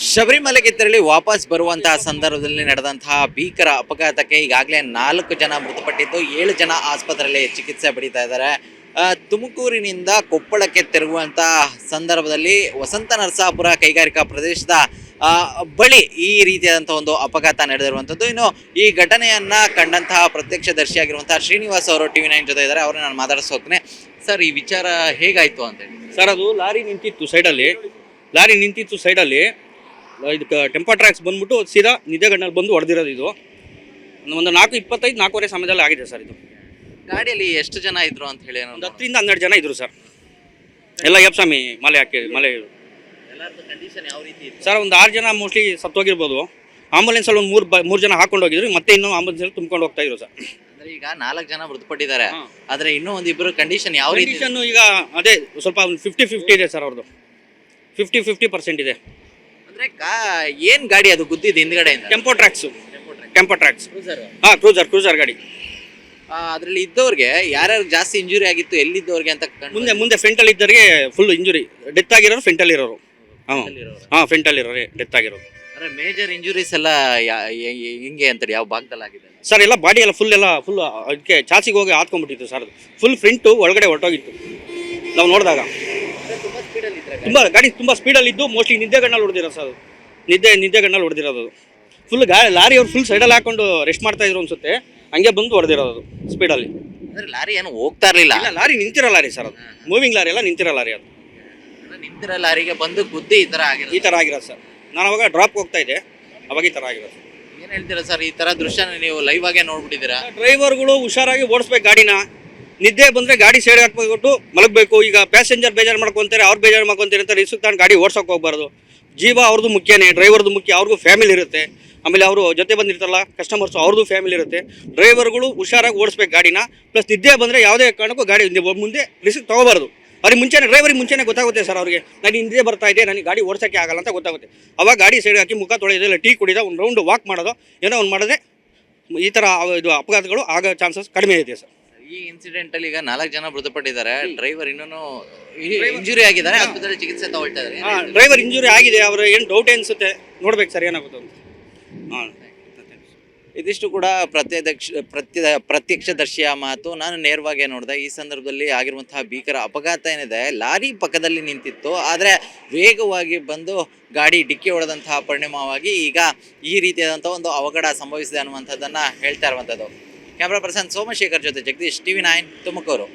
ಶಬರಿಮಲೆಗೆ ತೆರಳಿ ವಾಪಸ್ ಬರುವಂತಹ ಸಂದರ್ಭದಲ್ಲಿ ನಡೆದಂತಹ ಭೀಕರ ಅಪಘಾತಕ್ಕೆ ಈಗಾಗಲೇ 4 ಜನ ಮೃತಪಟ್ಟಿದ್ದು 7 ಜನ ಆಸ್ಪತ್ರೆಯಲ್ಲಿ ಚಿಕಿತ್ಸೆ ಪಡೀತಾ ಇದ್ದಾರೆ. ತುಮಕೂರಿನಿಂದ ಕೊಪ್ಪಳಕ್ಕೆ ತೆರಳುವಂತಹ ಸಂದರ್ಭದಲ್ಲಿ ವಸಂತ ನರಸಾಪುರ ಕೈಗಾರಿಕಾ ಪ್ರದೇಶದ ಬಳಿ ಈ ರೀತಿಯಾದಂತಹ ಒಂದು ಅಪಘಾತ ನಡೆದಿರುವಂಥದ್ದು. ಇನ್ನು ಈ ಘಟನೆಯನ್ನ ಕಂಡಂತಹ ಪ್ರತ್ಯಕ್ಷದರ್ಶಿಯಾಗಿರುವಂತಹ ಶ್ರೀನಿವಾಸ್ ಅವರು TV9 ಜೊತೆ ಇದ್ದಾರೆ. ಅವ್ರನ್ನ ನಾನು ಮಾತಾಡಿಸೋಕೆ ಸರ್, ಈ ವಿಚಾರ ಹೇಗಾಯ್ತು ಅಂತ ಹೇಳಿ. ಸರ್, ಅದು ಲಾರಿ ನಿಂತಿತ್ತು ಸೈಡಲ್ಲಿ ಇದಕ್ಕೆ ಟೆಂಪರ್ ಟ್ರ್ಯಾಕ್ಸ್ ಬಂದ್ಬಿಟ್ಟು ಸೀದಾ ನಿದ್ದೆಗಣ್ಣಲ್ಲಿ ಬಂದು ಹೊಡೆದಿರೋದು. ಇದು ಒಂದು 4:25 4:15 ಸಮಯದಲ್ಲಿ ಆಗಿದೆ ಸರ್. ಇದು ಗಾಡಿಯಲ್ಲಿ ಎಷ್ಟು ಜನ ಇದ್ರು ಅಂತ ಹೇಳಿ? ಒಂದು 10 ರಿಂದ 12 ಜನ ಇದ್ರು ಸರ್. ಎಲ್ಲ ಯಪ್ಸ್ವಾಮಿ ಮಲೆ ಕಂಡೀಷನ್ ಯಾವ ರೀತಿ ಇತ್ತು ಸರ್? ಒಂದು 6 ಜನ ಮೋಸ್ಟ್ಲಿ ಸತ್ತೋಗಿರ್ಬೋದು. ಆಂಬುಲೆನ್ಸಲ್ಲಿ ಒಂದು 3 ಜನ ಹಾಕೊಂಡು ಹೋಗಿದ್ರು, ಮತ್ತೆ ಇನ್ನೂ ಆಂಬುಲೆನ್ಸಲ್ಲಿ ತುಂಬ್ಕೊಂಡು ಹೋಗ್ತಾ ಇದ್ರು ಸರ್. ಅಂದ್ರೆ ಈಗ 4 ಜನ ಮೃತಪಟ್ಟಿದ್ದಾರೆ, ಆದ್ರೆ ಇನ್ನೂ ಒಂದಿಬ್ಬರು ಕಂಡೀಷನ್ ಯಾವ ರೀತಿ? ಕಂಡೀಷನ್ ಈಗ ಅದೇ ಸ್ವಲ್ಪ 50-50 ಇದೆ ಸರ್. ಅವ್ರದ್ದು 50% ಇದೆ. ಅಂದ್ರೆ ಏನ್ ಗಾಡಿ ಅದು ಗುದ್ದಿದ್ದು ಹಿಂದ್ಗಡೆ? ಟೆಂಪರ್ ಟ್ರ್ಯಾಕ್ಸ್ ಕ್ರೂಸರ್ ಗಾಡಿ. ಅದ್ರಲ್ಲಿ ಇದ್ದವ್ರಿಗೆ ಯಾರ್ಯಾರು ಜಾಸ್ತಿ ಇಂಜುರಿ ಆಗಿತ್ತು, ಎಲ್ಲಿದ್ದವ್ರಿಗೆ ಅಂತ? ಮುಂದೆ ಫ್ರಂಟಲ್ಲಿ ಇದ್ದವ್ರಿಗೆ ಫುಲ್ ಇಂಜುರಿ. ಡೆತ್ ಆಗಿರೋರು ಫ್ರಂಟಲ್ಲಿ ಇರೋರು. ಫ್ರಂಟಲ್ಲಿ ಇರೋರು ಡೆತ್ ಆಗಿರೋರು. ಅಂದ್ರೆ ಮೇಜರ್ ಇಂಜುರೀಸ್ ಎಲ್ಲ ಹಿಂಗೆ ಅಂತ ಯಾವ ಭಾಗದಲ್ಲಿ ಆಗಿದೆ ಸರ್? ಎಲ್ಲ ಬಾಡಿ ಎಲ್ಲ ಫುಲ್ ಅದಕ್ಕೆ ಚಾಸಿಗೆ ಹೋಗಿ ಹಾತ್ಕೊಂಡ್ಬಿಟ್ಟಿತ್ತು ಸರ್. ಅದು ಫುಲ್ ಫ್ರಂಟು ಒಳಗಡೆ ಹೊರಟೋಗಿತ್ತು ನಾವು ನೋಡಿದಾಗ. ಗಾಡಿ ತುಂಬ ಸ್ಪೀಡಲ್ಲಿ ಇದ್ದು ಮೋಸ್ಟ್ಲಿ ನಿದ್ದೆಗಣ್ಣಲ್ಲಿ ಹೊಡೆದಿರೋ ಸರ್. ನಿದ್ದೆಗಣ್ಣಲ್ಲಿ ಹೊಡೆದಿರೋದು. ಫುಲ್ ಲಾರಿ ಅವ್ರು ಫುಲ್ ಸೈಡಲ್ಲಿ ಹಾಕೊಂಡು ರೆಸ್ಟ್ ಮಾಡ್ತಾ ಇದ್ರು ಅನ್ಸುತ್ತೆ, ಹಂಗೆ ಬಂದು ಹೊಡೆದಿರೋದು ಸ್ಪೀಡಲ್ಲಿ. ಅಂದ್ರೆ ಲಾರಿ ಏನು ಹೋಗ್ತಾ ಇರಲಿಲ್ಲ? ಲಾರಿ ನಿಂತಿರೋ ಲಾರಿ ಸರ್. ಅದು ಮೂವಿಂಗ್ ಲಾರಿ ಎಲ್ಲ ನಿಂತಿರೋ ಲಾರಿ. ಅದು ನಿಂತಿರೋ ಲಾರಿಗೆ ಬಂದು ಗುದ್ದಿ ಈ ಥರ ಆಗಿರೋದು ಸರ್. ನಾನು ಅವಾಗ ಡ್ರಾಪ್ ಹೋಗ್ತಾ ಇದ್ದೆ, ಅವಾಗ ಈ ಥರ ಆಗಿರೋದು. ಏನು ಹೇಳ್ತೀರಾ ಸರ್? ಈ ಥರ ದೃಶ್ಯನ ನೀವು ಲೈವ್ ಆಗೇ ನೋಡ್ಬಿಟ್ಟಿದ್ದೀರಾ? ಡ್ರೈವರ್ಗಳು ಹುಷಾರಾಗಿ ಓಡಿಸ್ಬೇಕು ಗಾಡಿನ. ನಿದ್ದೆ ಬಂದರೆ ಗಾಡಿ ಸೈಡ್ ಹಾಕ್ಬಿಟ್ಟು ಮಲಗಬೇಕು. ಈಗ ಪ್ಯಾಸೆಂಜರ್ ಬೇಜಾರು ಮಾಡ್ಕೊತಾರೆ, ಅವ್ರು ಬೇಜಾರು ಮಾಡ್ಕೊತಾರೆ ಅಂತ ರಿಸ್ಕ್ ತಗೊಂಡು ಗಾಡಿ ಓಡ್ಸೋಕೆ ಹೋಗ್ಬಾರ್ದು. ಜೀವ ಅವ್ರದ್ದು ಮುಖ್ಯನೇ, ಡ್ರೈವರ್ದು ಮುಖ್ಯ. ಅವ್ರಿಗೂ ಫ್ಯಾಮಿಲಿ ಇರುತ್ತೆ, ಆಮೇಲೆ ಅವರು ಜೊತೆ ಬಂದಿರ್ತಾರಲ್ಲ ಕಸ್ಟಮರ್ಸು, ಅವ್ರದ್ದು ಫ್ಯಾಮಿಲಿ ಇರುತ್ತೆ. ಡ್ರೈವರ್ಗಳು ಹುಷಾರಾಗಿ ಓಡಿಸ್ಬೇಕು ಗಾಡಿನ. ಪ್ಲಸ್ ನಿದ್ದೆ ಬಂದರೆ ಯಾವುದೇ ಕಾರಣಕ್ಕೂ ಗಾಡಿ ಮುಂದೆ ರಿಸ್ಕ್ ತೊಗೋಬಾರ್ದು. ಅವ್ರಿಗೆ ಮುಂಚೆನೇ ಡ್ರೈವರಿಗೆ ಮುಂಚೆನೇ ಗೊತ್ತಾಗುತ್ತೆ ಸರ್. ಅವ್ರಿಗೆ ನಾನು ನಿದ್ದೆ ಬರ್ತಾ ಇದೆ, ನನಗೆ ಗಾಡಿ ಓಡಿಸೋಕ್ಕೆ ಆಗಲ್ಲ ಅಂತ ಗೊತ್ತಾಗುತ್ತೆ. ಅವಾಗ ಗಾಡಿ ಸೈಡ್ ಹಾಕಿ ಮುಖ ತೊಳೆಯೋದಿಲ್ಲ, ಟೀ ಕುಡಿದ ಒಂದು ರೌಂಡ್ ವಾಕ್ ಮಾಡೋದು, ಏನೋ ಒಂದು ಮಾಡಿದ್ರೆ ಈ ಥರ ಇದು ಅಪಘಾತಗಳು ಆಗೋ ಚಾನ್ಸಸ್ ಕಡಿಮೆ ಇದೆ ಸರ್. ಈ ಇನ್ಸಿಡೆಂಟ್ ಅಲ್ಲಿ ಈಗ 4 ಜನ ಮೃತಪಟ್ಟಿದ್ದಾರೆ. ಡ್ರೈವರ್ ಇನ್ನೂ ಇಂಜುರಿ ಆಗಿದ್ದಾರೆ, ಆಸ್ಪತ್ರೆಯಲ್ಲಿ ಚಿಕಿತ್ಸೆ ತಗೊಳ್ತಾ ಇದ್ದಾರೆ. ಡ್ರೈವರ್ ಇಂಜುರಿ ಆಗಿದೆ, ಅವರು ಏನು ಡೌಟ್ ಅನಿಸುತ್ತೆ, ನೋಡ್ಬೇಕು ಸರ್ ಏನಾಗುತ್ತೆ ಅಂತ. ಇದಿಷ್ಟು ಕೂಡ ಪ್ರತ್ಯಕ್ಷದರ್ಶಿಯ ಮಾತು. ನಾನು ನೇರವಾಗಿ ನೋಡಿದೆ. ಈ ಸಂದರ್ಭದಲ್ಲಿ ಆಗಿರುವಂತಹ ಭೀಕರ ಅಪಘಾತ ಏನಿದೆ, ಲಾರಿ ಪಕ್ಕದಲ್ಲಿ ನಿಂತಿತ್ತು, ಆದರೆ ವೇಗವಾಗಿ ಬಂದು ಗಾಡಿ ಡಿಕ್ಕಿ ಹೊಡೆದಂತಹ ಪರಿಣಾಮವಾಗಿ ಈಗ ಈ ರೀತಿಯಾದಂಥ ಒಂದು ಅವಘಡ ಸಂಭವಿಸಿದೆ ಅನ್ನುವಂಥದ್ದನ್ನು ಹೇಳ್ತಾ ಇರುವಂಥದ್ದು. ಕ್ಯಾಮ್ರಾ ಪರ್ಸನ್ ಸೋಮಶೇಖರ್ ಜೊತೆ ಜಗದೀಶ್, TV9 ತುಮಕೂರು.